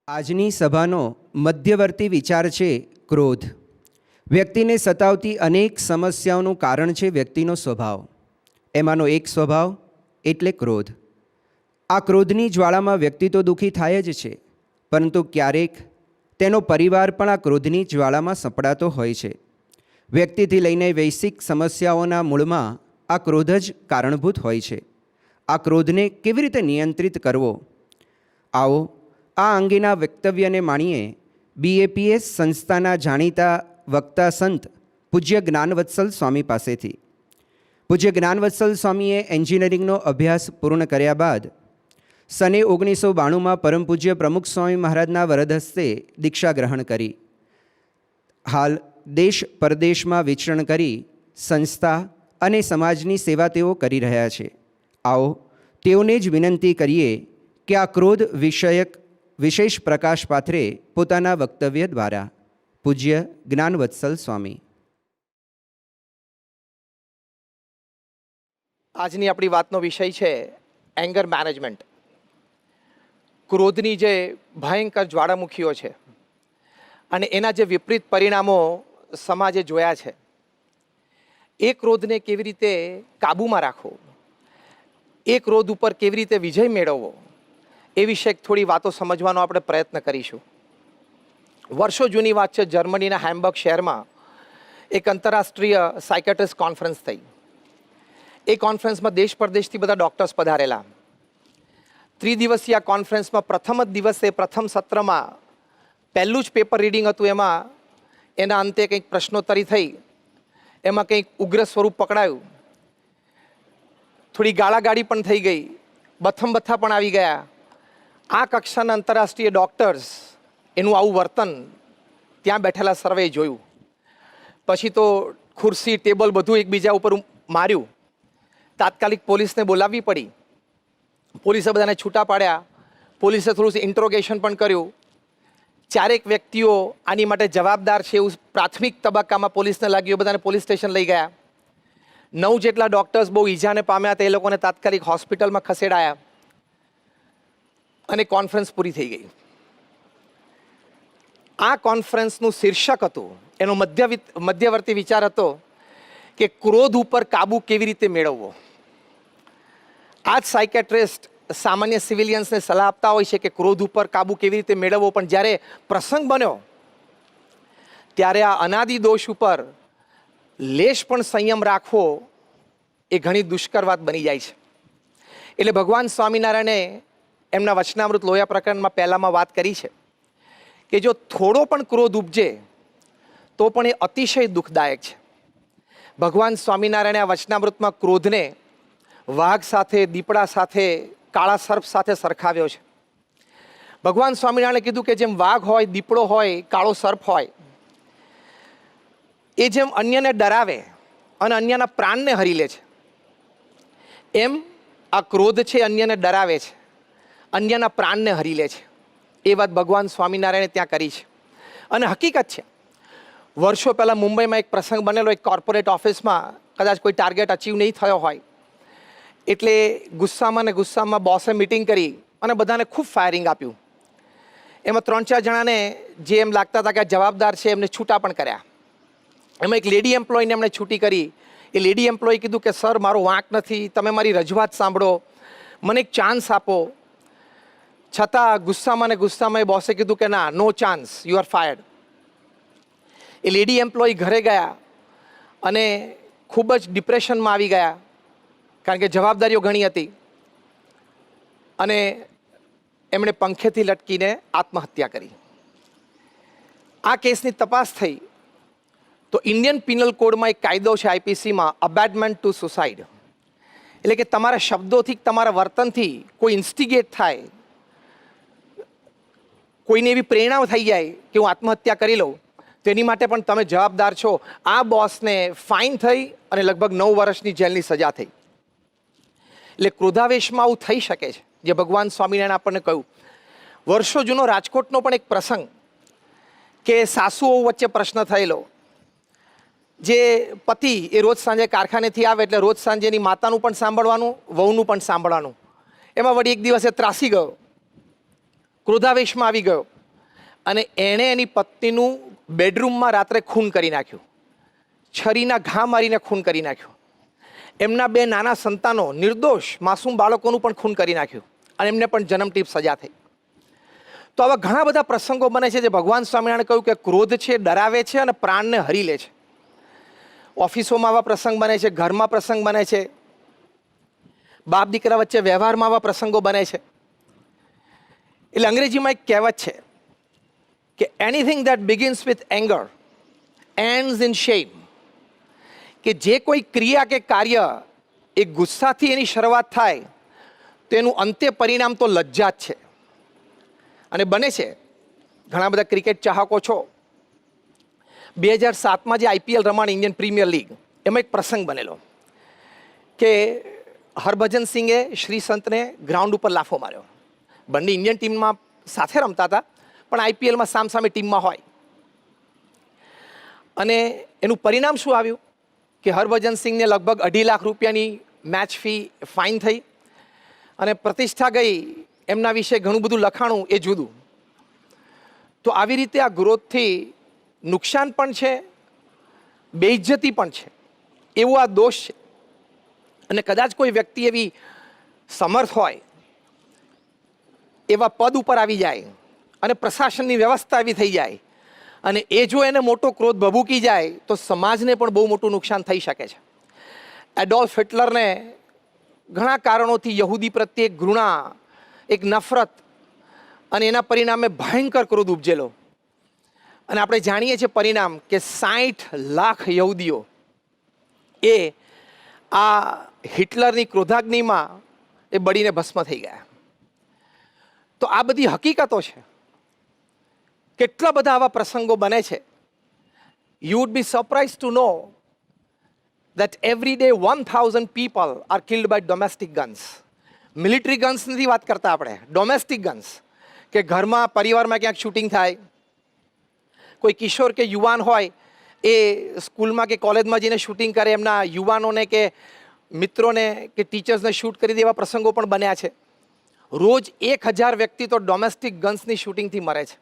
આજની સભાનો મધ્યવર્તી વિચાર છે ક્રોધ. વ્યક્તિને સતાવતી અનેક સમસ્યાઓનું કારણ છે વ્યક્તિનો સ્વભાવ. એમાંનો એક સ્વભાવ એટલે ક્રોધ. આ ક્રોધની જ્વાળામાં વ્યક્તિ તો દુઃખી થાય જ છે, પરંતુ ક્યારેક તેનો પરિવાર પણ આ ક્રોધની જ્વાળામાં સપડાતો હોય છે. વ્યક્તિથી લઈને વૈશ્વિક સમસ્યાઓના મૂળમાં આ ક્રોધ જ કારણભૂત હોય છે. આ ક્રોધને કેવી રીતે નિયંત્રિત કરવો, આવો આ અંગેના વક્તવ્યને માણીએ BAPS સંસ્થાના જાણીતા વક્તા સંત પૂજ્ય જ્ઞાનવત્સલ સ્વામી પાસેથી. પૂજ્ય જ્ઞાનવત્સલ સ્વામીએ એન્જિનિયરિંગનો અભ્યાસ પૂર્ણ કર્યા બાદ સને 1992માં પરમ પૂજ્ય પ્રમુખ સ્વામી મહારાજના વરદ હસ્તે દીક્ષા ગ્રહણ કરી. હાલ દેશ પરદેશમાં વિચરણ કરી સંસ્થા અને સમાજની સેવા તેઓ કરી રહ્યા છે. આવો તેઓને જ વિનંતી કરીએ કે આ ક્રોધ વિષયક વિશેષ પ્રકાશ પાથરે પોતાના વક્તવ્ય દ્વારા. પૂજ્ય જ્ઞાનવત્સલ સ્વામી. આજની આપણી વાતનો વિષય છે એંગર મેનેજમેન્ટ. ક્રોધની જે ભયંકર જ્વાળામુખીઓ છે અને એના જે વિપરીત પરિણામો સમાજે જોયા છે, એ ક્રોધને કેવી રીતે કાબૂમાં રાખવો, એ ક્રોધ ઉપર કેવી રીતે વિજય મેળવવો, એ વિશે થોડી વાતો સમજવાનો આપણે પ્રયત્ન કરીશું. વર્ષો જૂની વાત છે, જર્મનીના હેમ્બર્ગ શહેરમાં એક આંતરરાષ્ટ્રીય સાયકેટ્રિસ્ટ કોન્ફરન્સ થઈ. એ કોન્ફરન્સમાં દેશ પરદેશથી બધા ડૉક્ટર્સ પધારેલા. 3 દિવસીય કોન્ફરન્સમાં પ્રથમ જ દિવસે પ્રથમ સત્રમાં પહેલું જ પેપર રીડિંગ હતું. એમાં એના અંતે કંઈક પ્રશ્નોત્તરી થઈ, એમાં કંઈક ઉગ્ર સ્વરૂપ પકડાયું. થોડી ગાળાગાળી પણ થઈ ગઈ, બથમ-બથ્થા પણ આવી ગયા. આ કક્ષાના આંતરરાષ્ટ્રીય ડૉક્ટર્સ એનું આવું વર્તન ત્યાં બેઠેલા સર્વે જોયું. પછી તો ખુરશી ટેબલ બધું એકબીજા ઉપર માર્યું. તાત્કાલિક પોલીસને બોલાવવી પડી. પોલીસે બધાને છૂટા પાડ્યા. પોલીસે થોડું ઇન્ટ્રોગેશન પણ કર્યું. 4 વ્યક્તિઓ આની માટે જવાબદાર છે એવું પ્રાથમિક તબક્કામાં પોલીસને લાગ્યું. બધાને પોલીસ સ્ટેશન લઈ ગયા. 9 જેટલા ડૉક્ટર્સ બહુ ઈજાને પામ્યા હતા. એ લોકોને તાત્કાલિક હોસ્પિટલમાં ખસેડાયા અને કોન્ફરન્સ પૂરી થઈ ગઈ. આ કોન્ફરન્સનું શીર્ષક હતું, એનો મધ્યવર્તી વિચાર હતો કે ક્રોધ ઉપર કાબૂ કેવી રીતે મેળવવો. આ જ સાયકેટ્રિસ્ટ સામાન્ય સિવિલિયન્સને સલાહ આપતા હોય છે કે ક્રોધ ઉપર કાબૂ કેવી રીતે મેળવવો, પણ જ્યારે પ્રસંગ બન્યો ત્યારે આ અનાદિ દોષ ઉપર લેશ પણ સંયમ રાખવો એ ઘણી દુષ્કર વાત બની જાય છે. એટલે ભગવાન સ્વામિનારાયણે એમના વચનામૃત લોયા પ્રકરણમાં પહેલામાં વાત કરી છે કે જો થોડો પણ ક્રોધ ઉપજે તો પણ એ અતિશય દુઃખદાયક છે. ભગવાન સ્વામિનારાયણે આ વચનામૃતમાં ક્રોધને વાઘ સાથે, દીપડા સાથે, કાળા સર્પ સાથે સરખાવ્યો છે. ભગવાન સ્વામિનારાયણે કીધું કે જેમ વાઘ હોય, દીપડો હોય, કાળો સર્પ હોય, એ જેમ અન્યને ડરાવે અને અન્યના પ્રાણને હરી લે છે, એમ આ ક્રોધ છે અન્યને ડરાવે છે, અન્યના પ્રાણને હરી લે છે. એ વાત ભગવાન સ્વામિનારાયણે ત્યાં કરી છે. અને હકીકત છે, વર્ષો પહેલાં મુંબઈમાં એક પ્રસંગ બનેલો. એક કોર્પોરેટ ઓફિસમાં કદાચ કોઈ ટાર્ગેટ અચીવ નહીં થયો હોય એટલે ગુસ્સામાં બોસે મિટિંગ કરી અને બધાને ખૂબ ફાયરિંગ આપ્યું. એમાં 3-4 જણાને જે એમ લાગતા હતા કે જવાબદાર છે એમને છૂટા પણ કર્યા. એમાં એક લેડી એમ્પ્લોયને એમણે છૂટી કરી. એ લેડી એમ્પ્લોય કીધું કે સર, મારો વાંક નથી, તમે મારી રજૂઆત સાંભળો, મને એક ચાન્સ આપો. છતાં ગુસ્સામાં એ બોસે કીધું કે ના, no chance, you are fired. એ લેડી એમ્પ્લોય ઘરે ગયા અને ખૂબ જ ડિપ્રેશનમાં આવી ગયા, કારણ કે જવાબદારીઓ ઘણી હતી. અને એમણે પંખેથી લટકીને આત્મહત્યા કરી. આ કેસની તપાસ થઈ તો ઇન્ડિયન પિનલ કોડમાં એક કાયદો છે, IPCમાં, અબેટમેન્ટ ટુ સુસાઇડ. એટલે કે તમારા શબ્દોથી, તમારા વર્તનથી કોઈ ઇન્સ્ટિગેટ થાય, કોઈને એવી પ્રેરણા થઈ જાય કે હું આત્મહત્યા કરી લઉં, તો એની માટે પણ તમે જવાબદાર છો. આ બોસને ફાઇન થઈ અને લગભગ 9 વર્ષની જેલની સજા થઈ. એટલે ક્રોધાવેશમાં આવું થઈ શકે છે, જે ભગવાન સ્વામિનારાયણ આપણને કહ્યું. વર્ષો જૂનો રાજકોટનો પણ એક પ્રસંગ કે સાસુઓ વચ્ચે પ્રશ્ન થયેલો. જે પતિ એ રોજ સાંજે કારખાનેથી આવે એટલે રોજ સાંજે એની માતાનું પણ સાંભળવાનું, વહુનું પણ સાંભળવાનું. એમાં વળી એક દિવસે ત્રાસી ગયો, ક્રોધાવેશમાં આવી ગયો અને એણે એની પત્નીનું બેડરૂમમાં રાત્રે ખૂન કરી નાખ્યું, છરીના ઘા મારીને ખૂન કરી નાખ્યું, એમના 2 નાના સંતાનો નિર્દોષ માસૂમ બાળકોનું પણ ખૂન કરી નાખ્યું અને એમને પણ જન્મટીપ સજા થઈ. તો આવા ઘણા બધા પ્રસંગો બને છે જે ભગવાન સ્વામિનારાયણે કહ્યું કે ક્રોધ છે ડરાવે છે અને પ્રાણને હરી લે છે. ઓફિસોમાં આવા પ્રસંગ બને છે, ઘરમાં પ્રસંગ બને છે, બાપ દીકરા વચ્ચે વ્યવહારમાં આવા પ્રસંગો બને છે. એટલે અંગ્રેજીમાં એક કહેવત છે કે anything that begins with anger ends in shame. કે જે કોઈ ક્રિયા કે કાર્ય એ ગુસ્સાથી એની શરૂઆત થાય તો એનું અંત્ય પરિણામ તો લજ્જા જ છે. અને બને છે, ઘણા બધા ક્રિકેટ ચાહકો છો, 2007માં જે IPL રમાણી ઇન્ડિયન પ્રીમિયર લીગ, એમાં એક પ્રસંગ બનેલો કે હરભજન સિંઘે શ્રીસંતને ગ્રાઉન્ડ ઉપર લાફો માર્યો. બંને ઇન્ડિયન ટીમમાં સાથે રમતા હતા, પણ IPLમાં સામસામે ટીમમાં હોય. અને એનું પરિણામ શું આવ્યું કે હરભજન સિંઘને લગભગ 2.5 લાખ રૂપિયાની મેચ ફી ફાઇન થઈ અને પ્રતિષ્ઠા ગઈ. એમના વિશે ઘણું બધું લખાણું, એ જુદું. તો આવી રીતે આ ગ્રોથથી નુકસાન પણ છે, બેઇજ્જતી પણ છે, એવો આ દોષ છે. અને કદાચ કોઈ વ્યક્તિ એવી સમર્થ હોય, એવા પદ ઉપર આવી જાય અને પ્રશાસનની વ્યવસ્થા એવી થઈ જાય અને એ જો એને મોટો ક્રોધ ભભૂકી જાય તો સમાજને પણ બહુ મોટું નુકસાન થઈ શકે છે. એડોલ્ફ હિટલરને ઘણા કારણોથી યહૂદી પ્રત્યે ઘૃણા, એક નફરત અને એના પરિણામે ભયંકર ક્રોધ ઉપજેલો. અને આપણે જાણીએ છીએ પરિણામ કે 60 લાખ યહૂદીઓ એ આ હિટલરની ક્રોધાગ્નિમાં એ બળીને ભસ્મ થઈ ગયા. તો આ બધી હકીકતો છે. કેટલા બધા આવા પ્રસંગો બને છે. You would be surprise to know that every day 1000 people are killed by domestic guns. Military guns નથી વાત કરતા આપણે, ડોમેસ્ટિક ગન્સ. કે ઘરમાં પરિવારમાં ક્યાંક શૂટિંગ થાય, કોઈ કિશોર કે યુવાન હોય એ સ્કૂલમાં કે કોલેજમાં જઈને શૂટિંગ કરે, એમના યુવાનોને કે મિત્રોને કે ટીચર્સને શૂટ કરી દે, એવા પ્રસંગો પણ બન્યા છે. રોજ 1000 વ્યક્તિ તો ડોમેસ્ટિક ગન્સની શૂટિંગથી મરે છે.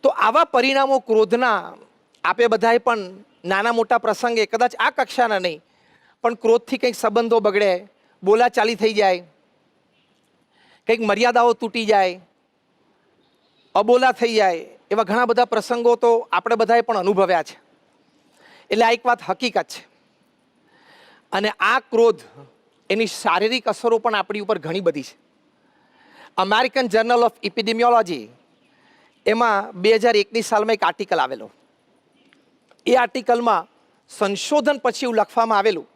તો આવા પરિણામો ક્રોધના આપે બધાએ પણ નાના મોટા પ્રસંગે, કદાચ આ કક્ષાના નહીં, પણ ક્રોધથી કંઈક સંબંધો બગડે, બોલાચાલી થઈ જાય, કંઈક મર્યાદાઓ તૂટી જાય, અબોલા થઈ જાય, એવા ઘણા બધા પ્રસંગો તો આપણે બધાએ પણ અનુભવ્યા છે. એટલે આ એક વાત હકીકત છે. અને આ ક્રોધ, એની શારીરિક અસરો પણ આપણી ઉપર ઘણી બધી છે. અમેરિકન જર્નલ ઓફ એપિડેમિયોલોજી એમાં 2001ની સાલમાં એક આર્ટિકલ આવેલો. એ આર્ટિકલમાં સંશોધન પછી એવું લખવામાં આવેલું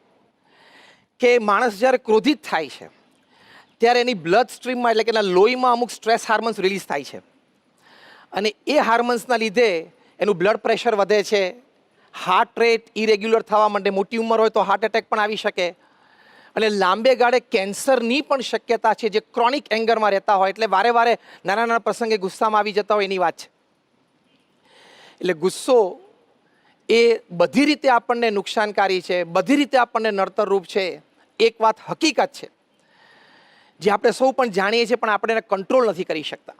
કે માણસ જ્યારે ક્રોધિત થાય છે ત્યારે એની બ્લડ સ્ટ્રીમમાં, એટલે કે એના લોહીમાં અમુક સ્ટ્રેસ હાર્મોન્સ રિલીઝ થાય છે. અને એ હાર્મોન્સના લીધે એનું બ્લડ પ્રેશર વધે છે, હાર્ટ રેટ ઇરેગ્યુલર થવા માંડે, મોટી ઉંમર હોય તો હાર્ટ એટેક પણ આવી શકે, અને લાંબે ગાળે કેન્સરની પણ શક્યતા છે, જે ક્રોનિક એંગરમાં રહેતા હોય, એટલે વારે વારે નાના નાના પ્રસંગે ગુસ્સામાં આવી જતા હોય એની વાત છે. એટલે ગુસ્સો એ બધી રીતે આપણને નુકસાનકારી છે, બધી રીતે આપણને નડતરરૂપ છે. એક વાત હકીકત છે જે આપણે સૌ પણ જાણીએ છીએ, પણ આપણે એને કંટ્રોલ નથી કરી શકતા.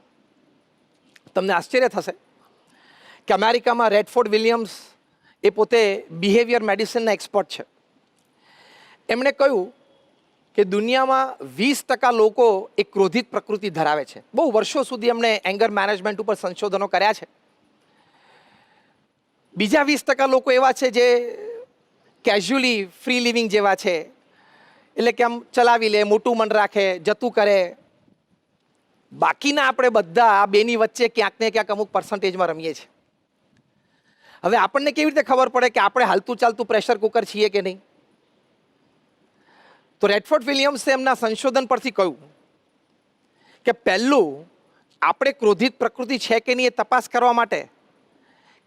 તમને આશ્ચર્ય થશે કે અમેરિકામાં રેડફોર્ડ વિલિયમ્સ એ પોતે બિહેવિયર મેડિસિનના એક્સપર્ટ છે. એમણે કહ્યું કે દુનિયામાં 20% લોકો એક ક્રોધિત પ્રકૃતિ ધરાવે છે. બહુ વર્ષો સુધી એમણે એંગર મેનેજમેન્ટ ઉપર સંશોધનો કર્યા છે. બીજા 20% લોકો એવા છે જે કેઝ્યુઅલી ફ્રી લિવિંગ જેવા છે, એટલે કે આમ ચલાવી લે, મોટું મન રાખે, જતું કરે. બાકીના આપણે બધા આ બેની વચ્ચે ક્યાંક ને ક્યાંક અમુક પર્સન્ટેજમાં રમીએ છીએ. હવે આપણને કેવી રીતે ખબર પડે કે આપણે હાલતું ચાલતું પ્રેશર કુકર છીએ કે નહીં? તો રેડફોર્ડ વિલિયમ્સે એમના સંશોધન પરથી કહ્યું કે પહેલું, આપણે ક્રોધિત પ્રકૃતિ છે કે નહીં એ તપાસ કરવા માટે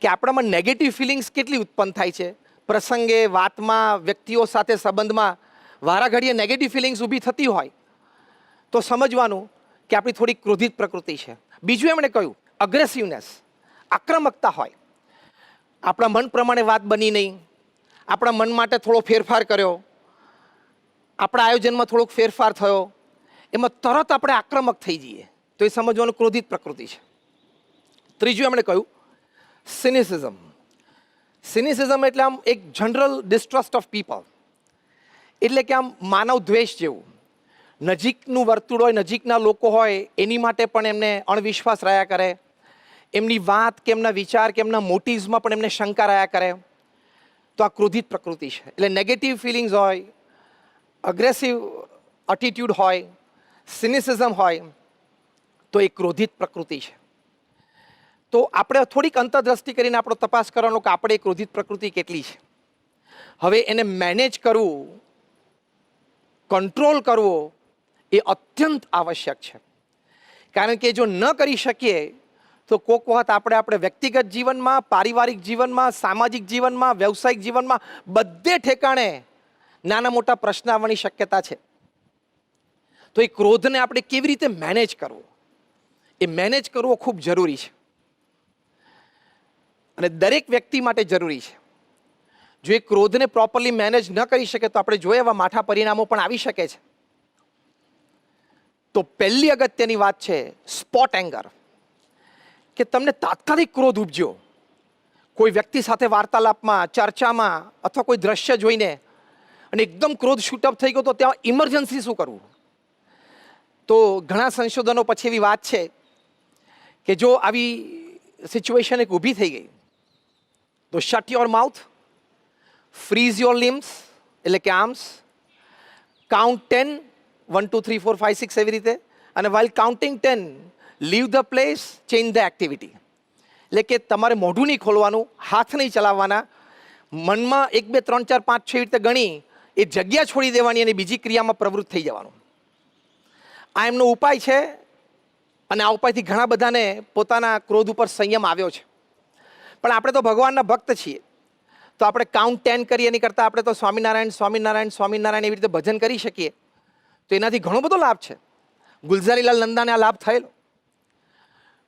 કે આપણામાં નેગેટિવ ફિલિંગ્સ કેટલી ઉત્પન્ન થાય છે. પ્રસંગે, વાતમાં, વ્યક્તિઓ સાથે સંબંધમાં વારાઘડીએ નેગેટિવ ફિલિંગ્સ ઊભી થતી હોય તો સમજવાનું કે આપણી થોડી ક્રોધિત પ્રકૃતિ છે. બીજું એમણે કહ્યું, અગ્રેસિવનેસ, આક્રમકતા હોય, આપણા મન પ્રમાણે વાત બની નહીં, આપણા મન માટે થોડો ફેરફાર કર્યો, આપણા આયોજનમાં થોડોક ફેરફાર થયો, એમાં તરત આપણે આક્રમક થઈ જઈએ, તો એ સમજવાનું ક્રોધિત પ્રકૃતિ છે. ત્રીજું એમણે કહ્યું સિનિસિઝમ. સિનિસિઝમ એટલે આમ એક જનરલ ડિસ્ટ્રસ્ટ ઓફ પીપલ, એટલે કે આમ માનવ દ્વેષ જેવું. નજીકનું વર્તુળ હોય, નજીકના લોકો હોય એની માટે પણ એમને અણવિશ્વાસ રહ્યા કરે, એમની વાત કે એમના વિચાર કે એમના મોટિવ્સમાં પણ એમને શંકા રહ્યા કરે. તો આ ક્રોધિત પ્રકૃતિ છે. એટલે નેગેટિવ ફિલિંગ્સ હોય, અગ્રેસિવ એટીટ્યુડ હોય, સિનિસિઝમ હોય, તો એ ક્રોધિત પ્રકૃતિ છે. તો આપણે થોડીક અંતરદ્રષ્ટિ કરીને આપણો તપાસ કરવાનો કે આપણે એ ક્રોધિત પ્રકૃતિ કેટલી છે. હવે એને મેનેજ કરવું, કંટ્રોલ કરવો એ અત્યંત આવશ્યક છે. કારણ કે જો ન કરી શકીએ તો કોક વખત આપણે વ્યક્તિગત જીવનમાં, પારિવારિક જીવનમાં, સામાજિક જીવનમાં, વ્યવસાયિક જીવનમાં બધે ઠેકાણે નાના મોટા પ્રશ્ન આવવાની શક્યતા છે. તો એ ક્રોધને આપણે કેવી રીતે મેનેજ કરવો, એ મેનેજ કરવો ખૂબ જરૂરી છે અને દરેક વ્યક્તિ માટે જરૂરી છે. જો એ ક્રોધને પ્રોપરલી મેનેજ ન કરી શકે તો આપણે જોઈએ એવા માઠા પરિણામો પણ આવી શકે છે. તો પહેલી અગત્યની વાત છે સ્પોટ એંગર, કે તમને તાત્કાલિક ક્રોધ ઉપજ્યો કોઈ વ્યક્તિ સાથે વાર્તાલાપમાં, ચર્ચામાં અથવા કોઈ દ્રશ્ય જોઈને અને એકદમ ક્રોધ શૂટઅપ થઈ ગયો, તો ત્યાં ઇમરજન્સી શું કરવું? તો ઘણા સંશોધનો પછી એવી વાત છે કે જો આવી સિચ્યુએશન એક ઊભી થઈ ગઈ તો shut your mouth, freeze your limbs એટલે કે આર્મ્સ, કાઉન્ટ 10, 1 2 3 4 5 6 એવી રીતે, અને while counting 10 leave the place, change the activity. એટલે કે તમારે મોઢું નહીં ખોલવાનું, હાથ નહીં ચલાવવાના, મનમાં 1 2 3 4 5 6 રીતે ગણી એ જગ્યા છોડી દેવાની અને બીજી ક્રિયામાં પ્રવૃત્ત થઈ જવાનું. આ એમનો ઉપાય છે અને આ ઉપાયથી ઘણા બધાને પોતાના ક્રોધ ઉપર સંયમ આવ્યો છે. પણ આપણે તો ભગવાનના ભક્ત છીએ, તો આપણે કાઉન્ટ 10 કરીએ એની કરતાં આપણે તો સ્વામિનારાયણ સ્વામિનારાયણ સ્વામિનારાયણ એવી રીતે ભજન કરી શકીએ. તો એનાથી ઘણો બધો લાભ છે. ગુલઝારીલાલ નંદાને આ લાભ થયેલો.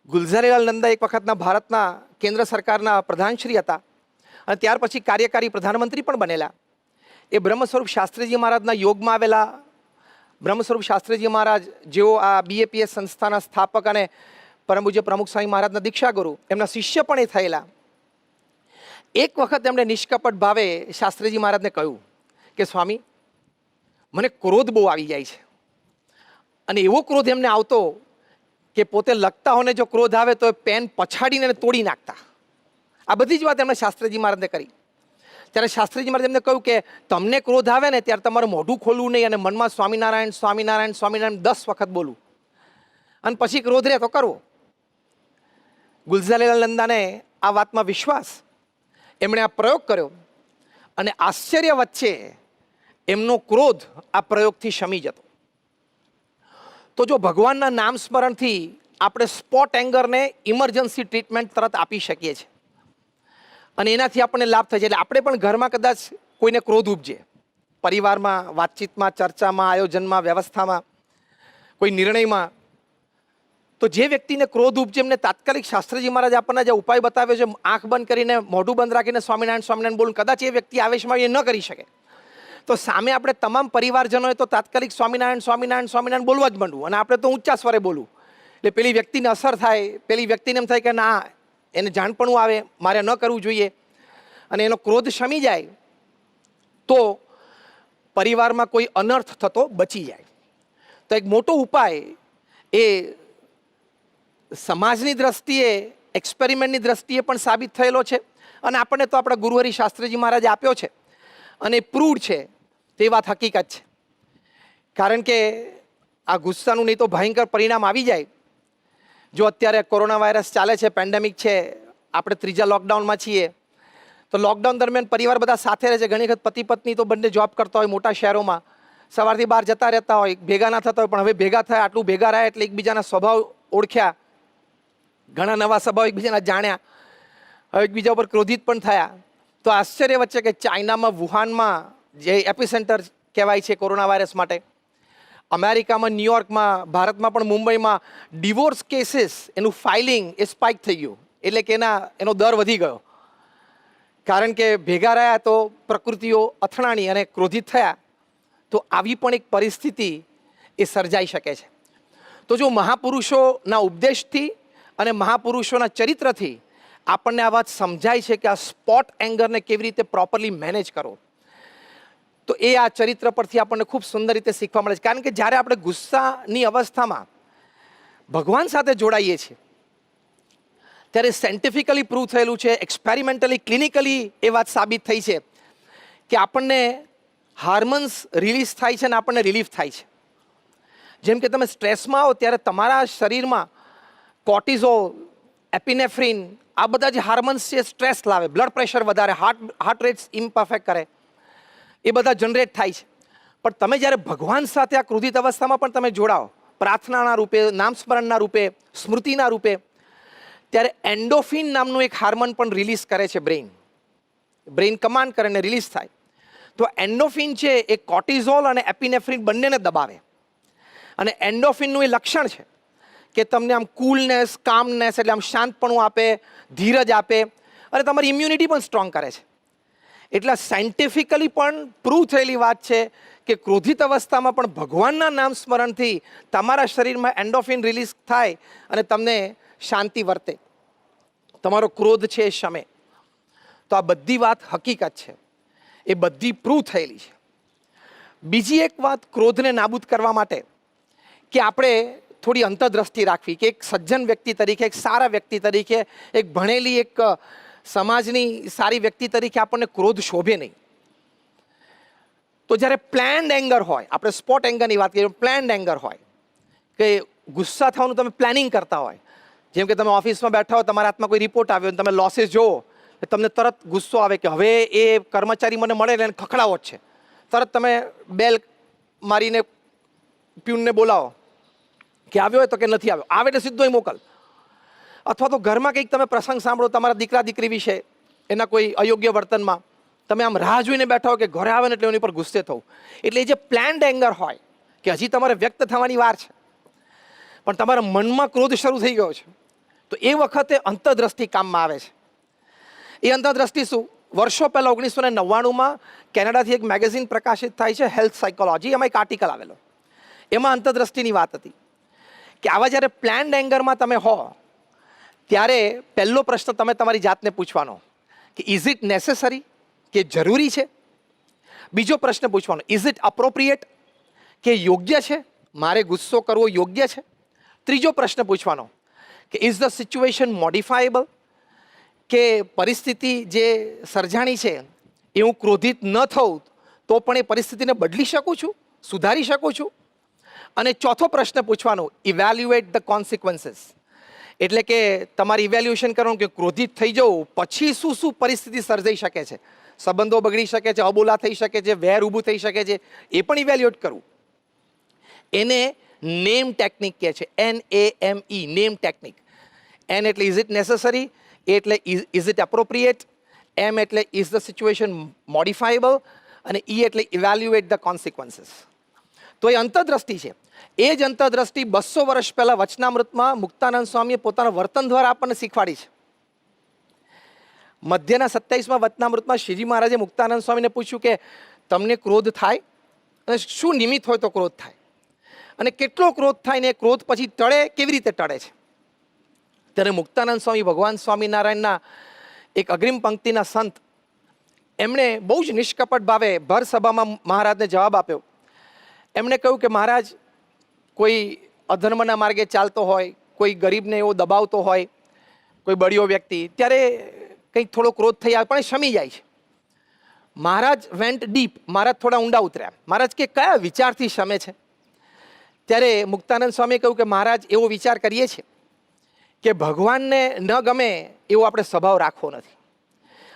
ગુલઝારીલાલ નંદા એક વખતના ભારતના કેન્દ્ર સરકારના પ્રધાનશ્રી હતા અને ત્યાર પછી કાર્યકારી પ્રધાનમંત્રી પણ બનેલા. એ બ્રહ્મ સ્વરૂપ શાસ્ત્રીજી મહારાજના યોગમાં આવેલા. બ્રહ્મ સ્વરૂપ શાસ્ત્રીજી મહારાજ જેઓ આ BAPS સંસ્થાના સ્થાપક અને પરમ પૂજ્ય પ્રમુખ સ્વામી મહારાજના દીક્ષાગુરુ, એમના શિષ્ય પણ એ થયેલા. એક વખત એમણે નિષ્કપટ ભાવે શાસ્ત્રીજી મહારાજને કહ્યું કે સ્વામી, મને ક્રોધ બહુ આવી જાય છે. અને એવો ક્રોધ એમને આવતો કે પોતે લખતા હોને જો ક્રોધ આવે તો એ પેન પછાડીને એને તોડી નાખતા. આ બધી જ વાત એમણે શાસ્ત્રીજી મહારાજને કરી. ત્યારે શાસ્ત્રીજી મહારાજ એમને કહ્યું કે તમને ક્રોધ આવે ને ત્યારે તમારું મોઢું ખોલવું નહીં અને મનમાં સ્વામિનારાયણ સ્વામિનારાયણ સ્વામિનારાયણ 10 વખત બોલવું અને પછી ક્રોધ રહે તો કરવો. ગુલઝારીલાલ નંદાને આ વાતમાં વિશ્વાસ, એમણે આ પ્રયોગ કર્યો અને આશ્ચર્ય વચ્ચે એમનો ક્રોધ આ પ્રયોગથી શમી જતો. તો જો ભગવાનના નામ સ્મરણથી આપણે સ્પોટ એંગરને ઇમરજન્સી ટ્રીટમેન્ટ તરત આપી શકીએ છીએ અને એનાથી આપણને લાભ થાય છે. એટલે આપણે પણ ઘરમાં કદાચ કોઈને ક્રોધ ઉપજે, પરિવારમાં, વાતચીતમાં, ચર્ચામાં, આયોજનમાં, વ્યવસ્થામાં, કોઈ નિર્ણયમાં, તો જે વ્યક્તિને ક્રોધ ઉપજે એમને તાત્કાલિક શાસ્ત્રીજી મહારાજ આપણને જે ઉપાય બતાવ્યો છે, આંખ બંધ કરીને મોઢું બંધ રાખીને સ્વામિનારાયણ સ્વામિનારાયણ બોલું, કદાચ એ વ્યક્તિ આવેશમાં એ ન કરી શકે તો સામે આપણે તમામ પરિવારજનોએ તો તાત્કાલિક સ્વામિનારાયણ સ્વામિનારાયણ સ્વામિનારાયણ બોલવા જ માંડવું અને આપણે તો ઊંચા સ્વરે બોલવું. એટલે પેલી વ્યક્તિને અસર થાય, પેલી વ્યક્તિને એમ થાય કે ના, એને જાણપણું આવે, મારે ન કરવું જોઈએ અને એનો ક્રોધ શમી જાય તો પરિવારમાં કોઈ અનર્થ થતો બચી જાય. તો એક મોટો ઉપાય એ સમાજની દ્રષ્ટિએ, એક્સપેરિમેન્ટની દ્રષ્ટિએ પણ સાબિત થયેલો છે અને આપણને તો આપણા ગુરુહરિ શાસ્ત્રીજી મહારાજે આપ્યો છે અને પ્રૂવડ છે. તે વાત હકીકત છે. કારણ કે આ ગુસ્સાનું નહીં તો ભયંકર પરિણામ આવી જાય. જો અત્યારે કોરોના વાયરસ ચાલે છે, પેન્ડેમિક છે, આપણે 3જા લોકડાઉનમાં છીએ, તો લોકડાઉન દરમિયાન પરિવાર બધા સાથે રહે છે. ઘણી વખત પતિ પત્ની તો બંને જોબ કરતા હોય મોટા શહેરોમાં, સવારથી બહાર જતા રહેતા હોય, ભેગા ના થતા હોય, પણ હવે ભેગા થયા, આટલું ભેગા રહ્યા એટલે એકબીજાના સ્વભાવ ઓળખ્યા, ઘણા નવા સ્વભાવ એકબીજાના જાણ્યા, હવે એકબીજા ઉપર ક્રોધિત પણ થયા. તો આશ્ચર્ય વચ્ચે કે ચાઇનામાં વુહાનમાં જે એપિસેન્ટર કહેવાય છે કોરોના વાયરસ માટે, અમેરિકામાં ન્યુયોર્કમાં, ભારતમાં પણ મુંબઈમાં ડિવોર્સ કેસીસ એનું ફાઇલિંગ એ સ્પાઇક થઈ ગયું. એટલે કે એનો દર વધી ગયો. કારણ કે ભેગા રહ્યા તો પ્રકૃતિઓ અથડાણી અને ક્રોધિત થયા. તો આવી પણ એક પરિસ્થિતિ એ સર્જાઈ શકે છે. તો જો મહાપુરુષોના ઉપદેશથી અને મહાપુરુષોના ચરિત્રથી આપણને આ વાત સમજાય છે કે આ સ્પોટ એંગરને કેવી રીતે પ્રોપરલી મેનેજ કરો. તો એ આ ચરિત્ર પરથી આપણને ખૂબ સુંદર રીતે શીખવા મળે છે. કારણ કે જ્યારે આપણે ગુસ્સાની અવસ્થામાં ભગવાન સાથે જોડાઈએ છીએ ત્યારે સાયન્ટિફિકલી પ્રૂવ થયેલું છે, એક્સપેરિમેન્ટલી ક્લિનિકલી એ વાત સાબિત થઈ છે કે આપણને હાર્મોન્સ રિલીઝ થાય છે અને આપણને રિલીફ થાય છે. જેમ કે તમે સ્ટ્રેસમાં આવો ત્યારે તમારા શરીરમાં કોર્ટિઝોલ, એપિનેફ્રિન, આ બધા જે હાર્મોન્સ છે સ્ટ્રેસ લાવે, બ્લડ પ્રેશર વધારે, હાર્ટ રેટ્સ ઇમ્પરફેક્ટ કરે, એ બધા જનરેટ થાય છે. પણ તમે જ્યારે ભગવાન સાથે આ ક્રોધિત અવસ્થામાં પણ તમે જોડાઓ, પ્રાર્થનાના રૂપે, નામ સ્મરણના રૂપે, સ્મૃતિના રૂપે, ત્યારે એન્ડોફિન નામનું એક હાર્મોન પણ રિલીઝ કરે છે બ્રેઇન કમાન્ડ કરે ને રિલીઝ થાય. તો એન્ડોફિન છે એ કોર્ટિઝોલ અને એપિનેફ્રિન બંનેને દબાવે. અને એન્ડોફિનનું એ લક્ષણ છે કે તમને આમ કુલનેસ, કામનેસ, એટલે આમ શાંતપણું આપે, ધીરજ આપે અને તમારી ઇમ્યુનિટી પણ સ્ટ્રોંગ કરે છે. એટલે સાયન્ટિફિકલી પણ પ્રૂવ થયેલી વાત છે કે ક્રોધિત અવસ્થામાં પણ ભગવાનના નામ સ્મરણથી તમારા શરીરમાં એન્ડોફિન રિલીઝ થાય અને તમને શાંતિ વર્તે, તમારો ક્રોધ છે એ શમે. તો આ બધી વાત હકીકત છે, એ બધી પ્રૂવ થયેલી છે. બીજી એક વાત ક્રોધને નાબૂદ કરવા માટે કે આપણે થોડી અંતર્દ્રષ્ટિ રાખવી કે એક સજ્જન વ્યક્તિ તરીકે, એક સારા વ્યક્તિ તરીકે, એક ભણેલી એક સમાજની સારી વ્યક્તિ તરીકે આપણને ક્રોધ શોભે નહીં. તો જ્યારે પ્લાન્ડ એંગર હોય, આપણે સ્પોટ એંગરની વાત કરીએ, પ્લાન્ડ એંગર હોય કે ગુસ્સા થવાનું તમે પ્લાનિંગ કરતા હોય, જેમ કે તમે ઓફિસમાં બેઠા હો, તમારા હાથમાં કોઈ રિપોર્ટ આવ્યો અને તમે લોસીસ જોવો, તમને તરત ગુસ્સો આવે કે હવે એ કર્મચારી મને મળે એટલે એને ખખડાવો જ છે. તરત તમે બેલ મારીને પ્યુનને બોલાવો કે આવ્યો હોય તો કે નથી આવ્યો, આવે એટલે સીધો મોકલ. અથવા તો ઘરમાં કંઈક તમે પ્રસંગ સાંભળો તમારા દીકરા દીકરી વિશે, એના કોઈ અયોગ્ય વર્તનમાં, તમે આમ રાહ જોઈને બેઠા હો કે ઘરે આવે ને એટલે એની પર ગુસ્સે થવું. એટલે એ જે પ્લાન્ડ એંગર હોય કે હજી તમારે વ્યક્ત થવાની વાર છે પણ તમારા મનમાં ક્રોધ શરૂ થઈ ગયો છે, તો એ વખતે અંતર્દ્રષ્ટિ કામમાં આવે છે. એ અંતર્દ્રષ્ટિ શું? વર્ષો પહેલાં 1999માં કેનેડાથી એક મેગેઝિન પ્રકાશિત થાય છે, હેલ્થ સાયકોલોજી, એમાં એક આર્ટિકલ આવેલો. એમાં અંતર્દ્રષ્ટિની વાત હતી કે આવા જ્યારે પ્લાન્ડ એંગરમાં તમે હો ત્યારે પહેલો પ્રશ્ન તમે તમારી જાતને પૂછવાનો કે ઇઝ ઇટ નેસેસરી, કે જરૂરી છે. બીજો પ્રશ્ન પૂછવાનો ઇઝ ઇટ અપ્રોપ્રિએટ, કે યોગ્ય છે, મારે ગુસ્સો કરવો યોગ્ય છે. ત્રીજો પ્રશ્ન પૂછવાનો કે ઇઝ ધ સિચ્યુએશન મોડિફાયેબલ, કે પરિસ્થિતિ જે સર્જાણી છે એ હું ક્રોધિત ન થઉં તો પણ એ પરિસ્થિતિને બદલી શકું છું, સુધારી શકું છું. અને ચોથો પ્રશ્ન પૂછવાનો ઇવેલ્યુએટ ધ કોન્સિક્વન્સીસ, એટલે કે તમારે ઇવેલ્યુએશન કરવાનું કે ક્રોધિત થઈ જવું પછી શું શું પરિસ્થિતિ સર્જાઈ શકે છે, સંબંધો બગડી શકે છે, અબોલા થઈ શકે છે, વેર ઊભું થઈ શકે છે, એ પણ ઇવેલ્યુએટ કરવું. એને નેમ ટેકનિક કહે છે, NAME, નેમ ટેકનિક. N એટલે ઇઝ ઇટ નેસેસરી, A એટલે ઇઝ ઇટ એપ્રોપ્રિએટ, M એટલે ઇઝ ધ સિચ્યુએશન મોડિફાયેબલ અને E એટલે ઇવેલ્યુએટ ધ કોન્સિક્વન્સીસ. તો એ અંતર્દ્રષ્ટિ છે. એ જ અંતર્દ્રષ્ટિ 200 વર્ષ પહેલાં વચનામૃતમાં મુક્તાનંદ સ્વામીએ પોતાના વર્તન દ્વારા આપણને શીખવાડી છે. મધ્યના 27માં વચનામૃતમાં શ્રીજી મહારાજે મુક્તાનંદ સ્વામીને પૂછ્યું કે તમને ક્રોધ થાય અને શું નિમિત્ત હોય તો ક્રોધ થાય, અને કેટલો ક્રોધ થાય ને ક્રોધ પછી ટળે કેવી રીતે ટળે છે. ત્યારે મુક્તાનંદ સ્વામી ભગવાન સ્વામિનારાયણના એક અગ્રિમ પંક્તિના સંત, એમણે બહુ જ નિષ્કપટ ભાવે ભર સભામાં મહારાજને જવાબ આપ્યો. એમણે કહ્યું કે મહારાજ, કોઈ અધર્મના માર્ગે ચાલતો હોય, કોઈ ગરીબને એવો દબાવતો હોય, કોઈ બળિયો વ્યક્તિ, ત્યારે કંઈક થોડો ક્રોધ થઈ આવે પણ એ શમી જાય છે. મહારાજ વેન્ટ ડીપ, મહારાજ થોડા ઊંડા ઉતર્યા. મહારાજ કે કયા વિચારથી શમે છે? ત્યારે મુક્તાનંદ સ્વામીએ કહ્યું કે મહારાજ, એવો વિચાર કરીએ છીએ કે ભગવાનને ન ગમે એવો આપણે સ્વભાવ રાખવો નથી.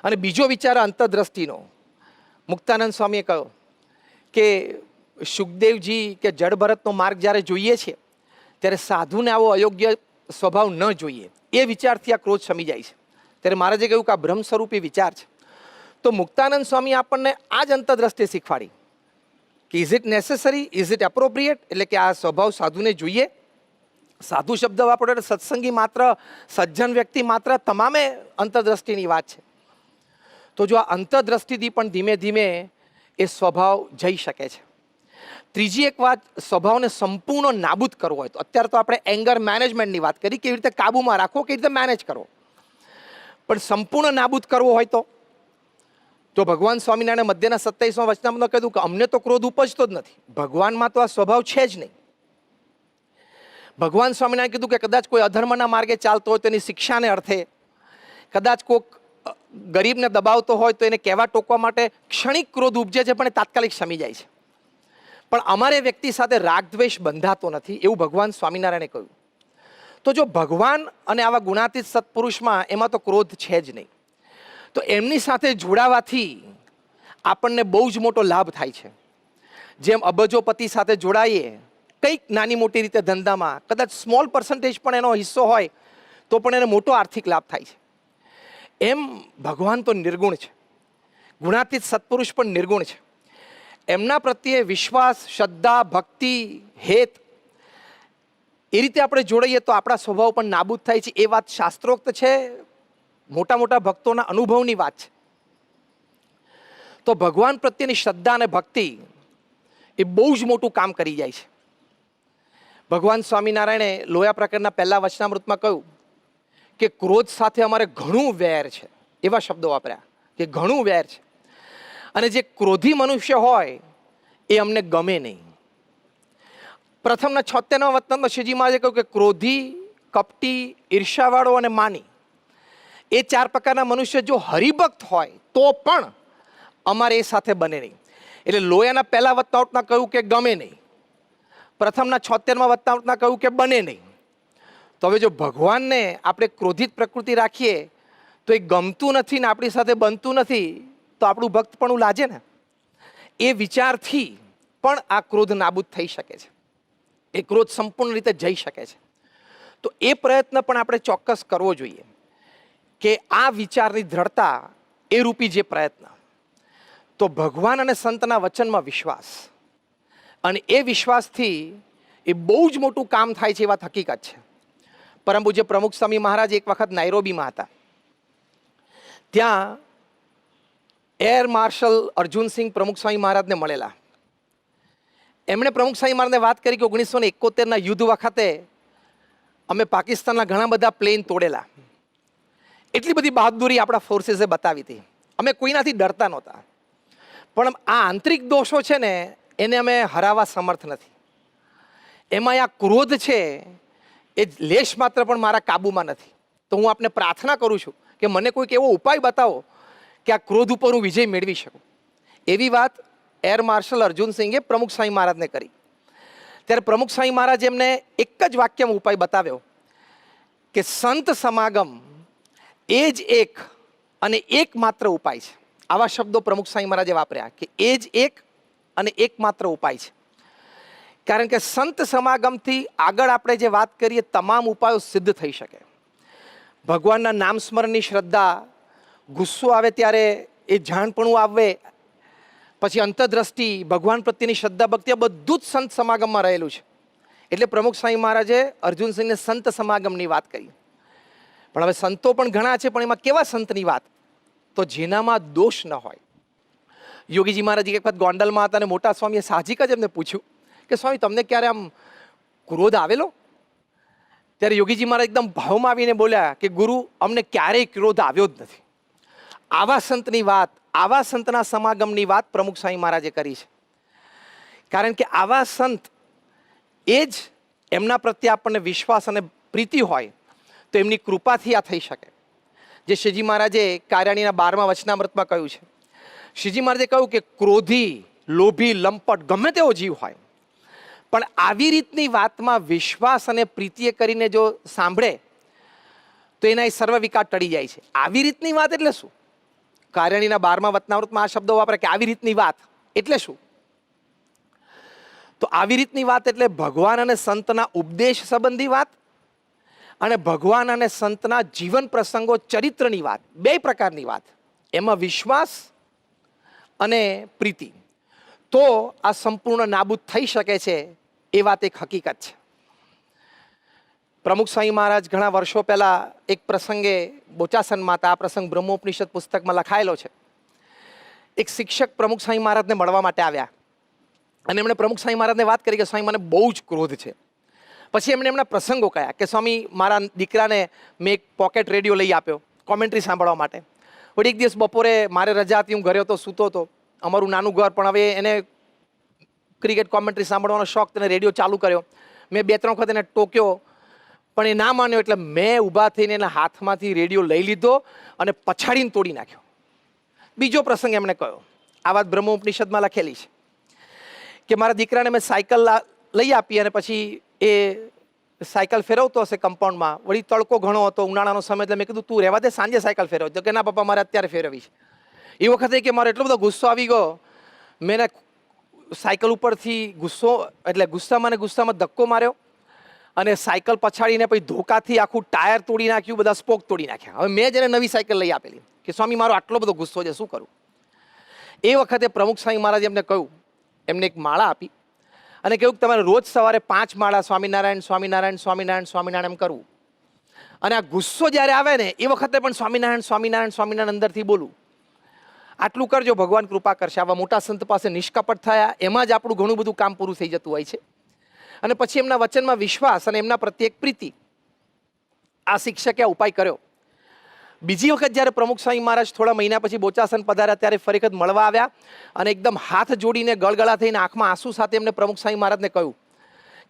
અને બીજો વિચાર અંતર્દ્રષ્ટિનો. મુક્તાનંદ સ્વામીએ કહ્યું કે સુખદેવજી કે જડભરતનો માર્ગ જ્યારે જોઈએ છે ત્યારે સાધુને આવો અયોગ્ય સ્વભાવ ન જોઈએ. એ વિચારથી આ ક્રોધ શમી જાય છે. ત્યારે મહારાજે કહ્યું કે આ બ્રહ્મ સ્વરૂપી વિચાર છે. તો મુક્તાનંદ સ્વામી આપણને આ જ અંતર્દ્રષ્ટિ શીખવાડી કે is it necessary, is it appropriate, એટલે કે આ સ્વભાવ સાધુને જોઈએ. સાધુ શબ્દ વાપરો એટલે સત્સંગી માત્ર, સજ્જન વ્યક્તિ માત્ર, તમામે અંતર્દ્રષ્ટિની વાત છે. તો જો આ અંતર્દ્રષ્ટિથી પણ ધીમે ધીમે એ સ્વભાવ જઈ શકે છે. ત્રીજી એક વાત, સ્વભાવને સંપૂર્ણ નાબૂદ કરવો હોય તો અત્યારે તો આપણે એંગર મેનેજમેન્ટની વાત કરી, કેવી રીતે કાબૂમાં રાખવો, કેવી રીતે મેનેજ કરવો. પણ સંપૂર્ણ નાબૂદ કરવો હોય તો ભગવાન સ્વામિનારાયણ મધ્યના 27માં વચનામૃતમાં કહ્યું કે અમને તો ક્રોધ ઉપજતો જ નથી. ભગવાનમાં તો આ સ્વભાવ છે જ નહીં. ભગવાન સ્વામિનારાયણ કીધું કે કદાચ કોઈ અધર્મના માર્ગે ચાલતો હોય તેની શિક્ષાને અર્થે, કદાચ કોઈક ગરીબને દબાવતો હોય તો એને કહેવા ટોકવા માટે ક્ષણિક ક્રોધ ઉપજે છે, પણ એ તાત્કાલિક શમી જાય છે. પણ અમારે વ્યક્તિ સાથે રાગદ્વેષ બંધાતો નથી, એવું ભગવાન સ્વામિનારાયણે કહ્યું. તો જો ભગવાન અને આવા ગુણાતીત સત્પુરુષમાં એમાં તો ક્રોધ છે જ નહીં, તો એમની સાથે જોડાવાથી આપણને બહુ જ મોટો લાભ થાય છે. જેમ અબજોપતિ સાથે જોડાઈએ કંઈક નાની મોટી રીતે ધંધામાં, કદાચ સ્મોલ પર્સન્ટેજ પણ એનો હિસ્સો હોય તો પણ એને મોટો આર્થિક લાભ થાય છે. એમ ભગવાન તો નિર્ગુણ છે, ગુણાતીત સત્પુરુષ પણ નિર્ગુણ છે. એમના પ્રત્યે વિશ્વાસ, શ્રદ્ધા, ભક્તિ, હેત એ રીતે આપણે જોડાઈએ તો આપણા સ્વભાવ પણ નાબૂદ થાય છે. એ વાત શાસ્ત્રોક્ત છે, મોટા મોટા ભક્તોના અનુભવની વાત છે. તો ભગવાન પ્રત્યેની શ્રદ્ધા અને ભક્તિ એ બહુ જ મોટું કામ કરી જાય છે. ભગવાન સ્વામિનારાયણે લોયા પ્રકરણના પહેલા વચનામૃતમાં કહ્યું કે ક્રોધ સાથે અમારે ઘણું વેર છે, એવા શબ્દો વાપર્યા કે ઘણું વેર છે, અને જે ક્રોધી મનુષ્ય હોય એ અમને ગમે નહીં. પ્રથમના 76માં વચનામૃતમાં શ્રીજી મહારાજે કહ્યું કે ક્રોધી, કપટી, ઈર્ષાવાળો અને માની, એ 4 પ્રકારના મનુષ્ય જો હરિભક્ત હોય તો પણ અમારે એ સાથે બને નહીં. એટલે લોયાના પહેલા વચનામૃતમાં કહ્યું કે ગમે નહીં, પ્રથમના 76માં વચનામૃતમાં કહ્યું કે બને નહીં. તો હવે જો ભગવાનને આપણે ક્રોધિત પ્રકૃતિ રાખીએ તો એ ગમતું નથી ને આપણી સાથે બનતું નથી, તો આપણું ભક્ત પણ લાજે ને. એ વિચારથી પણ આ ક્રોધ નાબૂદ થઈ શકે છે, એ ક્રોધ સંપૂર્ણ રીતે જઈ શકે છે. તો એ પ્રયત્ન પણ આપણે ચોક્કસ કરવો જોઈએ કે આ વિચારની દ્રઢતા એ રૂપી જે પ્રયત્ન, તો ભગવાન અને સંતના વચનમાં વિશ્વાસ, અને એ વિશ્વાસથી એ બહુ જ મોટું કામ થાય છે, એ વાત હકીકત છે. પરમ પૂજ્ય પ્રમુખ સ્વામી મહારાજ એક વખત નાઇરોબીમાં હતા. ત્યાં એર માર્શલ અર્જુનસિંહ પ્રમુખ સ્વામી મહારાજને મળેલા. એમણે પ્રમુખ સ્વામી મહારાજને વાત કરી કે 1971ના યુદ્ધ વખતે અમે પાકિસ્તાનના ઘણા બધા પ્લેન તોડેલા. એટલી બધી બહાદુરી આપણા ફોર્સીસે બતાવી હતી, અમે કોઈનાથી ડરતા નહોતા. પણ આ આંતરિક દોષો છે ને એને અમે હરાવવા સમર્થ નથી. એમાં આ ક્રોધ છે એ લેશ માત્ર પણ મારા કાબૂમાં નથી. તો હું આપને પ્રાર્થના કરું છું કે મને કોઈક એવો ઉપાય બતાવો કે આ ક્રોધ ઉપર હું વિજય મેળવી શકું. એવી વાત એર માર્શલ અર્જુનસિંહે પ્રમુખ સ્વામી મહારાજને કરી. ત્યારે પ્રમુખ સ્વામી મહારાજ એમને એક જ વાક્યમાં ઉપાય બતાવ્યો કે સંત સમાગમ એ જ એક અને એકમાત્ર ઉપાય છે. આવા શબ્દો પ્રમુખ સ્વામી મહારાજે વાપર્યા કે એ જ એક અને એકમાત્ર ઉપાય છે. કારણ કે સંત સમાગમથી આગળ આપણે જે વાત કરીએ તમામ ઉપાયો સિદ્ધ થઈ શકે. ભગવાનના નામ સ્મરણની શ્રદ્ધા, ગુસ્સો આવે ત્યારે એ જાણપણું આવે, પછી અંતરદ્રષ્ટિ, ભગવાન પ્રત્યેની શ્રદ્ધા, ભક્તિ, આ બધું જ સંત સમાગમમાં રહેલું છે. એટલે પ્રમુખ સ્વામી મહારાજે અર્જુનસિંહને સંત સમાગમની વાત કરી. પણ હવે સંતો પણ ઘણા છે, પણ એમાં કેવા સંતની વાત? તો જેનામાં દોષ ન હોય. યોગીજી મહારાજ એક વખત ગોંડલમાં હતા અને મોટા સ્વામીએ સાહજિક જ એમને પૂછ્યું કે સ્વામી તમને ક્યારે આમ ક્રોધ આવેલો? ત્યારે યોગીજી મહારાજ એકદમ ભાવમાં આવીને બોલ્યા કે ગુરુ, અમને ક્યારેય ક્રોધ આવ્યો જ નથી. આવા સંતની વાત, આવા સંતના સમાગમની વાત પ્રમુખ સ્વામી મહારાજે કરી છે. કારણ કે આવા સંત એ જ એમના પ્રત્યે આપણને વિશ્વાસ અને પ્રીતિ હોય તો એમની કૃપાથી આ થઈ શકે. જે શ્રીજી મહારાજે કાર્યાણીના 12મા વચનામૃતમાં કહ્યું છે. શ્રીજી મહારાજે કહ્યું કે ક્રોધી, લોભી, લંપટ ગમે તેવો જીવ હોય, પણ આવી રીતની વાતમાં વિશ્વાસ અને પ્રીતિએ કરીને જો સાંભળે તો એના એ સર્વ વિકાર ટળી જાય છે. આવી રીતની વાત એટલે શું? કાર્યાણીના 12મા વચનામૃતમાં આ શબ્દો વાપરે કે આવી રીતની વાત એટલે શું? તો આવી રીતની વાત એટલે ભગવાન અને સંતના ઉપદેશ સંબંધી વાત અને ભગવાન અને સંતના જીવન પ્રસંગો, ચરિત્રની વાત, બે પ્રકારની વાત. એમાં વિશ્વાસ અને પ્રીતિ, તો આ સંપૂર્ણ નાબૂદ થઈ શકે છે. એ વાત એક હકીકત છે. પ્રમુખ સ્વામી મહારાજ ઘણા વર્ષો પહેલા એક પ્રસંગે બોચાસનમાં હતા. આ પ્રસંગ અને એમણે પ્રમુખ સ્વામી મહારાજને વાત કરી કે સ્વામી મને બહુ જ ક્રોધ છે. પછી એમણે એમના પ્રસંગો કયા કે સ્વામી મારા દીકરાને મેં એક પોકેટ રેડિયો લઈ આપ્યો કોમેન્ટ્રી સાંભળવા માટે. વળી એક દિવસ બપોરે મારે રજા હતી, હું ઘરે હતો, સૂતો હતો. અમારું નાનું ઘર, પણ હવે એને ક્રિકેટ કોમેન્ટ્રી સાંભળવાનો શોખ, તેને રેડિયો ચાલુ કર્યો. મેં 2-3 વખત એને ટોક્યો, પણ એ ના માન્યો. એટલે મેં ઊભા થઈને એના હાથમાંથી રેડિયો લઈ લીધો અને પછાડીને તોડી નાખ્યો. બીજો પ્રસંગ એમણે કહ્યો, આ વાત બ્રહ્મ ઉપનિષદમાં લખેલી છે કે મારા દીકરાને મેં સાયકલ લઈ આપી અને પછી એ સાયકલ ફેરવતો હશે કમ્પાઉન્ડમાં. વળી તડકો ઘણો હતો, ઉનાળાનો સમય, એટલે મેં કીધું તું રહેવા દે, સાંજે સાયકલ ફેરવ. તો કે ના પપ્પા મારે અત્યારે ફેરવવી છે. એ વખતે કે મારો એટલો બધો ગુસ્સો આવી ગયો, મેં એને સાયકલ ઉપરથી ગુસ્સામાં ધક્કો માર્યો અને સાયકલ પછાડીને પછી ધોકાથી આખું ટાયર તોડી નાખ્યું, બધા સ્પોક તોડી નાખ્યા. હવે મેં જેને નવી સાયકલ લઈ આપેલી કે સ્વામી મારો આટલો બધો ગુસ્સો છે, શું કરું? એ વખતે પ્રમુખ સ્વામી મહારાજે એમને કહ્યું, એમને એક માળા આપી અને કહ્યું કે તમારે રોજ સવારે 5 માળા સ્વામિનારાયણ સ્વામિનારાયણ સ્વામિનારાયણ સ્વામિનારાયણ એમ કરવું. અને આ ગુસ્સો જ્યારે આવે ને એ વખતે પણ સ્વામિનારાયણ સ્વામિનારાયણ સ્વામિનારાયણ અંદરથી બોલું. આટલું કરજો, ભગવાન કૃપા કરશે. આવા મોટા સંત પાસે નિષ્કપટ થયા, એમાં જ આપણું ઘણું બધું કામ પૂરું થઈ જતું હોય છે. અને પછી એમના વચનમાં વિશ્વાસ અને એમના પ્રત્યે પ્રીતિ, આ શિક્ષકે આ ઉપાય કર્યો. બીજી વખત જ્યારે પ્રમુખ સ્વામી મહારાજ થોડા મહિના પછી બોચાસન પધાર્યા, ત્યારે ફરી વખત મળવા આવ્યા અને એકદમ હાથ જોડીને ગળગળા થઈને આંખમાં આંસુ સાથે એમને પ્રમુખ સ્વામી મહારાજને કહ્યું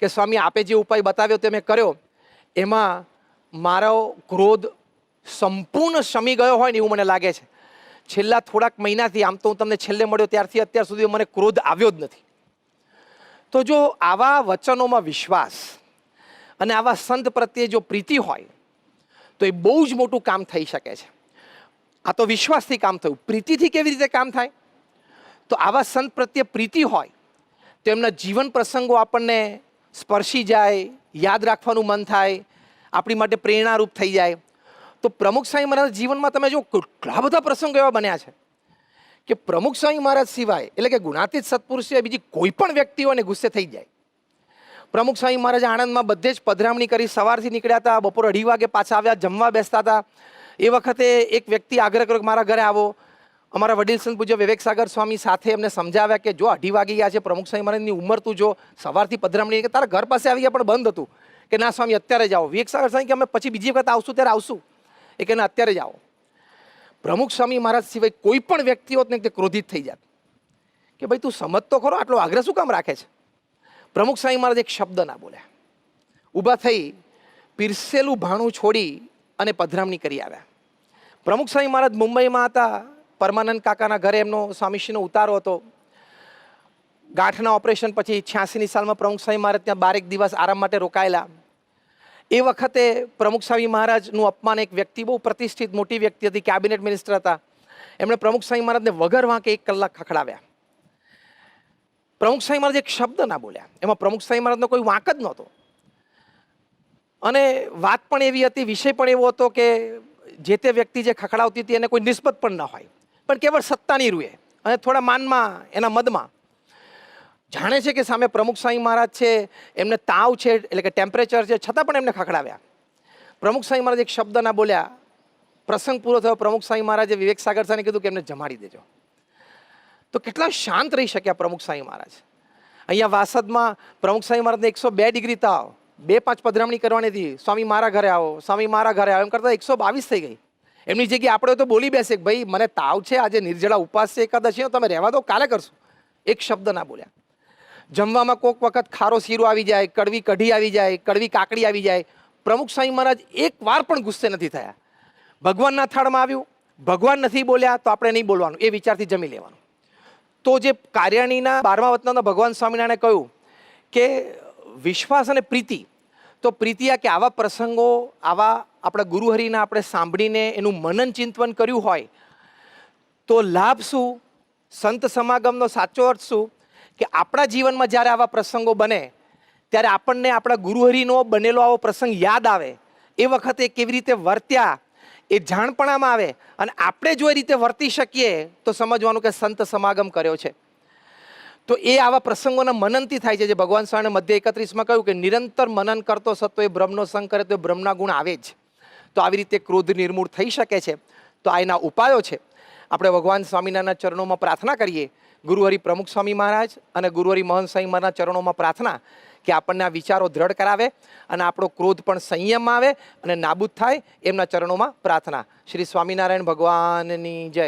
કે સ્વામી આપે જે ઉપાય બતાવ્યો તે મેં કર્યો, એમાં મારો ક્રોધ સંપૂર્ણ શમી ગયો હોય ને એવું મને લાગે છે. છેલ્લા થોડાક મહિનાથી, આમ તો હું તમને છેલ્લે મળ્યો ત્યારથી અત્યાર સુધી મને ક્રોધ આવ્યો જ નથી. તો જો આવા વચનોમાં વિશ્વાસ અને આવા સંત પ્રત્યે જો પ્રીતિ હોય તો એ બહુ જ મોટું કામ થઈ શકે છે. આ તો વિશ્વાસથી કામ થયું. પ્રીતિથી કેવી રીતે કામ થાય? તો આવા સંત પ્રત્યે પ્રીતિ હોય તો એમના જીવન પ્રસંગો આપણને સ્પર્શી જાય, યાદ રાખવાનું મન થાય, આપણી માટે પ્રેરણારૂપ થઈ જાય. તો પ્રમુખ સ્વામી મહારાજ જીવનમાં તમે જો કેટલા બધા પ્રસંગો એવા બન્યા છે કે પ્રમુખ સ્વામી મહારાજ સિવાય, એટલે કે ગુણાતીત સત્પુરુષ સિવાય બીજી કોઈ પણ વ્યક્તિઓને ગુસ્સે થઈ જાય. પ્રમુખ સ્વામી મહારાજ આણંદમાં બધે જ પધરામણી કરી, સવારથી નીકળ્યા હતા, બપોર 2:30 વાગે પાછા આવ્યા, જમવા બેસતા હતા. એ વખતે એક વ્યક્તિ આગ્રહ કર્યો કે મારા ઘરે આવો. અમારા વડીલ સંત પૂજ્ય વિવેક સાગર સ્વામી સાથે એમને સમજાવ્યા કે જો 2:30 વાગી ગયા છે, પ્રમુખ સ્વામી મહારાજની ઉંમર તું જો, સવારથી પધરામણી કે તારા ઘર પાસે આવી ગયા પણ બંધ હતું. કે ના સ્વામી અત્યારે જાઓ. વિવેક સાગર સ્વામી કે અમે પછી બીજી વખત આવશું ત્યારે આવશું. એ કે ના અત્યારે જાઓ. પ્રમુખ સ્વામી મહારાજ સિવાય કોઈ પણ વ્યક્તિ હોત ને તે ક્રોધિત થઈ જાત કે ભાઈ તું સમજતો ખરો, આટલો આગ્રહ શું કામ રાખે છે? પ્રમુખ સ્વામી મહારાજ એક શબ્દ ના બોલ્યા, ઊભા થઈ પીરસેલું ભાણું છોડી અને પધરામણી કરી આવ્યા. પ્રમુખ સ્વામી મહારાજ મુંબઈમાં હતા, પરમાનંદ કાકાના ઘરે એમનો સ્વામીશ્રીનો ઉતારો હતો. ગાંઠના ઓપરેશન પછી 86ની સાલમાં પ્રમુખ સ્વામી મહારાજ ત્યાં 12 દિવસ આરામ માટે રોકાયેલા. એ વખતે પ્રમુખ સ્વામી મહારાજનું અપમાન, એક વ્યક્તિ બહુ પ્રતિષ્ઠિત મોટી વ્યક્તિ હતી, કેબિનેટ મિનિસ્ટર હતા, એમણે પ્રમુખ સ્વામી મહારાજને વગર વાંકે 1 કલાક ખખડાવ્યા. પ્રમુખ સ્વામી મહારાજ એક શબ્દ ના બોલ્યા. એમાં પ્રમુખ સ્વામી મહારાજનો કોઈ વાંક જ નહોતો. અને વાત પણ એવી હતી, વિષય પણ એવો હતો કે જે તે વ્યક્તિ જે ખખડાવતી હતી એને કોઈ નિસ્બત પણ ન હોય, પણ કેવળ સત્તાની રૂએ અને થોડા માનમાં, એના મદમાં જાણે છે કે સામે પ્રમુખ સ્વામી મહારાજ છે, એમને તાવ છે, એટલે કે ટેમ્પરેચર છે, છતાં પણ એમને ખખડાવ્યા. પ્રમુખ સ્વામી મહારાજ એક શબ્દ ના બોલ્યા. પ્રસંગ પૂરો થયો. પ્રમુખ સ્વામી મહારાજે વિવેક સાગર સાહેબને કીધું કે એમને જમાડી દેજો. તો કેટલા શાંત રહી શક્યા પ્રમુખ સ્વામી મહારાજ. અહીંયા વાસદમાં પ્રમુખ સ્વામી મહારાજને 102 ડિગ્રી તાવ, 2-5 પધરામણી કરવાની હતી, સ્વામી મારા ઘરે આવો, સ્વામી મારા ઘરે આવો, એમ કરતા 122 થઈ ગઈ. એમની જગ્યાએ આપણે તો બોલી બેસે કે ભાઈ મને તાવ છે, આજે નિર્જળા ઉપવાસ છે, એકાદશી, તમે રહેવા દો, કાલે કરશું. એક શબ્દ ના બોલ્યા. જમવામાં કોઈક વખત ખારો શીરો આવી જાય, કડવી કઢી આવી જાય, કડવી કાકડી આવી જાય, પ્રમુખ સ્વામી મહારાજ એક વાર પણ ગુસ્સે નથી થયા. ભગવાનના થાળમાં આવ્યું, ભગવાન નથી બોલ્યા તો આપણે નહીં બોલવાનું, એ વિચારથી જમી લેવાનું. તો જે કાર્યાણીના 12મા વતનના ભગવાન સ્વામિનારાયણે કહ્યું કે વિશ્વાસ અને પ્રીતિ, તો પ્રીતિ આ કે આવા પ્રસંગો, આવા આપણા ગુરુહરિના આપણે સાંભળીને એનું મનન ચિંતન કર્યું હોય તો લાભ શું? સંત સમાગમનો સાચો અર્થ શું? કે આપણા જીવનમાં જ્યારે આવા પ્રસંગો બને ત્યારે આપણને આપણા ગુરુહરિનો બનેલો આવો પ્રસંગ યાદ આવે. એ વખતે કેવી રીતે વર્ત્યા એ જાણપણામાં આવે, અને આપણે જો એ રીતે વર્તી શકીએ તો સમજવાનું કે સંત સમાગમ કર્યો છે. તો એ આવા પ્રસંગોના મનનથી થાય છે. જે ભગવાન સ્વામીએ મધ્ય 31માં કહ્યું કે નિરંતર મનન કરતો સત્વ એ બ્રહ્મનો સંગ કરે તો બ્રહ્મના ગુણ આવે જ. તો આવી રીતે ક્રોધ નિર્મૂળ થઈ શકે છે. તો આ એના ઉપાયો છે. આપણે ભગવાન સ્વામિનારાયણના ચરણોમાં પ્રાર્થના કરીએ, ગુરુહરિ પ્રમુખ સ્વામી મહારાજ અને ગુરુહરિ મહંત સ્વામી મહારાજના ચરણોમાં પ્રાર્થના કે આપણને આ વિચારો દ્રઢ કરાવે અને આપણો ક્રોધ પણ સંયમ આવે અને નાબૂદ થાય, એમના ચરણોમાં પ્રાર્થના. શ્રી સ્વામિનારાયણ ભગવાનની જય.